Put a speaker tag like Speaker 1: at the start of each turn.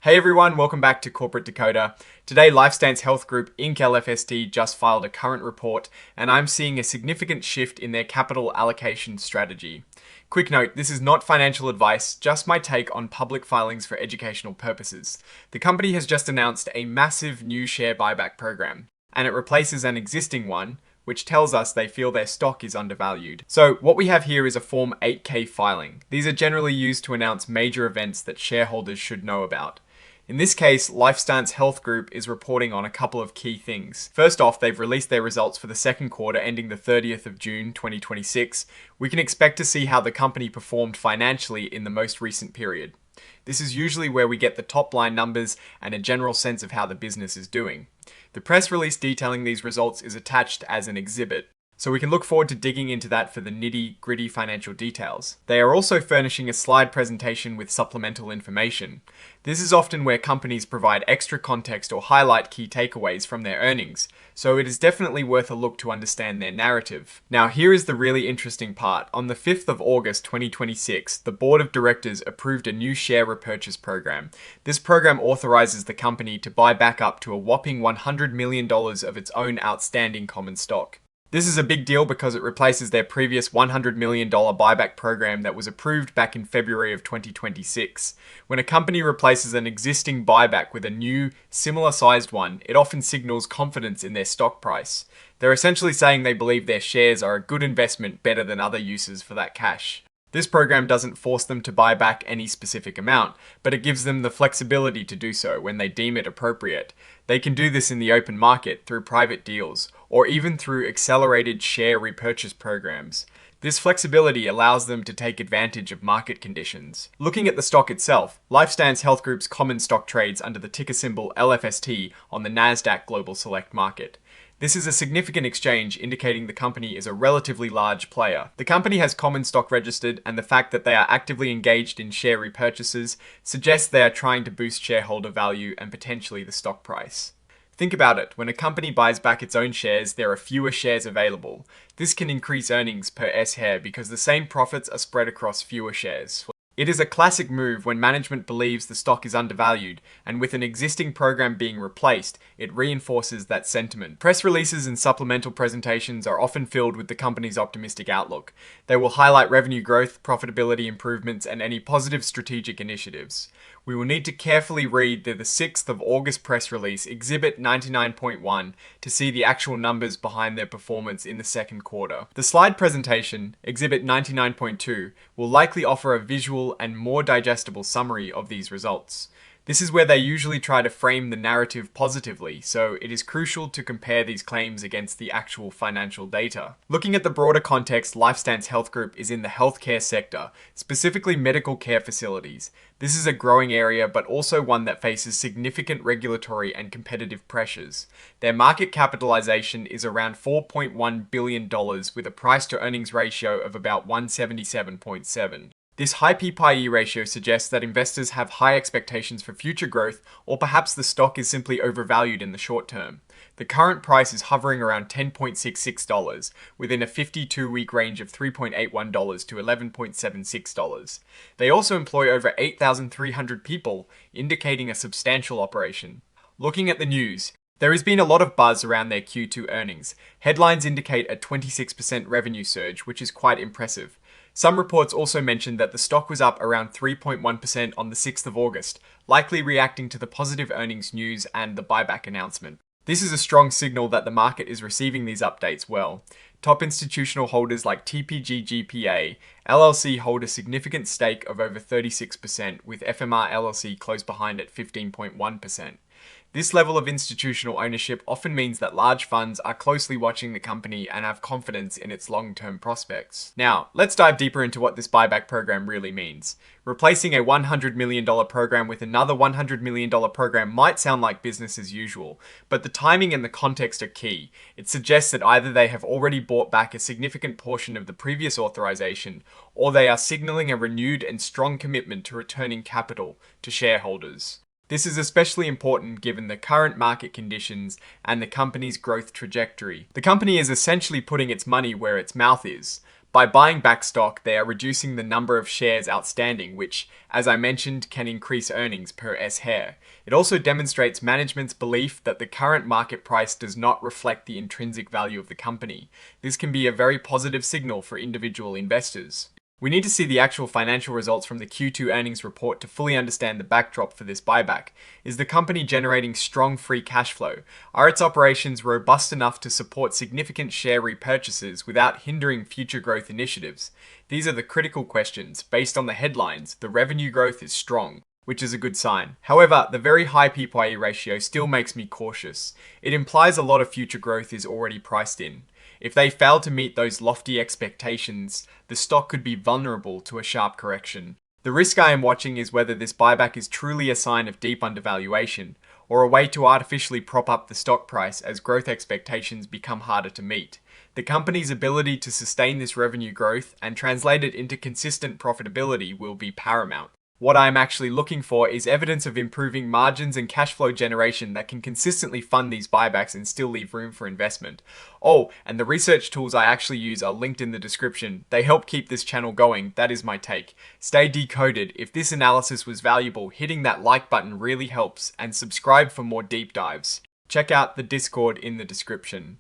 Speaker 1: Hey everyone, welcome back to Corporate Decoder. Today, LifeStance Health Group Inc. LFST just filed a current report, and I'm seeing a significant shift in their capital allocation strategy. Quick note, this is not financial advice, just my take on public filings for educational purposes. The company has just announced a massive new share buyback program, and it replaces an existing one, which tells us they feel their stock is undervalued. So what we have here is a Form 8K filing. These are generally used to announce major events that shareholders should know about. In this case, LifeStance Health Group is reporting on a couple of key things. First off, they've released their results for the second quarter ending the 30th of June 2026. We can expect to see how the company performed financially in the most recent period. This is usually where we get the top line numbers and a general sense of how the business is doing. The press release detailing these results is attached as an exhibit, so we can look forward to digging into that for the nitty-gritty financial details. They are also furnishing a slide presentation with supplemental information. This is often where companies provide extra context or highlight key takeaways from their earnings, so it is definitely worth a look to understand their narrative. Now here is the really interesting part. On the 5th of August 2026, the board of directors approved a new share repurchase program. This program authorizes the company to buy back up to a whopping $100 million of its own outstanding common stock. This is a big deal because it replaces their previous $100 million buyback program that was approved back in February of 2026. When a company replaces an existing buyback with a new, similar-sized one, it often signals confidence in their stock price. They're essentially saying they believe their shares are a good investment better than other uses for that cash. This program doesn't force them to buy back any specific amount, but it gives them the flexibility to do so when they deem it appropriate. They can do this in the open market through private deals, or even through accelerated share repurchase programs. This flexibility allows them to take advantage of market conditions. Looking at the stock itself, LifeStance Health Group's common stock trades under the ticker symbol LFST on the Nasdaq Global Select Market. This is a significant exchange indicating the company is a relatively large player. The company has common stock registered, and the fact that they are actively engaged in share repurchases suggests they are trying to boost shareholder value and potentially the stock price. Think about it, when a company buys back its own shares, there are fewer shares available. This can increase earnings per S-share because the same profits are spread across fewer shares. It is a classic move when management believes the stock is undervalued, and with an existing program being replaced, it reinforces that sentiment. Press releases and supplemental presentations are often filled with the company's optimistic outlook. They will highlight revenue growth, profitability improvements, and any positive strategic initiatives. We will need to carefully read the 6th of August press release, Exhibit 99.1, to see the actual numbers behind their performance in the second quarter. The slide presentation, Exhibit 99.2, will likely offer a visual and more digestible summary of these results. This is where they usually try to frame the narrative positively, so it is crucial to compare these claims against the actual financial data. Looking at the broader context, LifeStance Health Group is in the healthcare sector, specifically medical care facilities. This is a growing area, but also one that faces significant regulatory and competitive pressures. Their market capitalization is around $4.1 billion with a price-to-earnings ratio of about 177.7. This high P/E ratio suggests that investors have high expectations for future growth, or perhaps the stock is simply overvalued in the short term. The current price is hovering around $10.66, within a 52-week range of $3.81 to $11.76. They also employ over 8,300 people, indicating a substantial operation. Looking at the news, there has been a lot of buzz around their Q2 earnings. Headlines indicate a 26% revenue surge, which is quite impressive. Some reports also mentioned that the stock was up around 3.1% on the 6th of August, likely reacting to the positive earnings news and the buyback announcement. This is a strong signal that the market is receiving these updates well. Top institutional holders like TPG GPA LLC hold a significant stake of over 36%, with FMR LLC close behind at 15.1%. This level of institutional ownership often means that large funds are closely watching the company and have confidence in its long-term prospects. Now, let's dive deeper into what this buyback program really means. Replacing a $100 million program with another $100 million program might sound like business as usual, but the timing and the context are key. It suggests that either they have already bought back a significant portion of the previous authorization, or they are signaling a renewed and strong commitment to returning capital to shareholders. This is especially important given the current market conditions and the company's growth trajectory. The company is essentially putting its money where its mouth is. By buying back stock, they are reducing the number of shares outstanding, which, as I mentioned, can increase earnings per share. It also demonstrates management's belief that the current market price does not reflect the intrinsic value of the company. This can be a very positive signal for individual investors. We need to see the actual financial results from the Q2 earnings report to fully understand the backdrop for this buyback. Is the company generating strong free cash flow? Are its operations robust enough to support significant share repurchases without hindering future growth initiatives? These are the critical questions. Based on the headlines, the revenue growth is strong, which is a good sign. However, the very high P/E ratio still makes me cautious. It implies a lot of future growth is already priced in. If they fail to meet those lofty expectations, the stock could be vulnerable to a sharp correction. The risk I am watching is whether this buyback is truly a sign of deep undervaluation, or a way to artificially prop up the stock price as growth expectations become harder to meet. The company's ability to sustain this revenue growth and translate it into consistent profitability will be paramount. What I am actually looking for is evidence of improving margins and cash flow generation that can consistently fund these buybacks and still leave room for investment. Oh, and the research tools I actually use are linked in the description. They help keep this channel going. That is my take. Stay decoded. If this analysis was valuable, hitting that like button really helps, and subscribe for more deep dives. Check out the Discord in the description.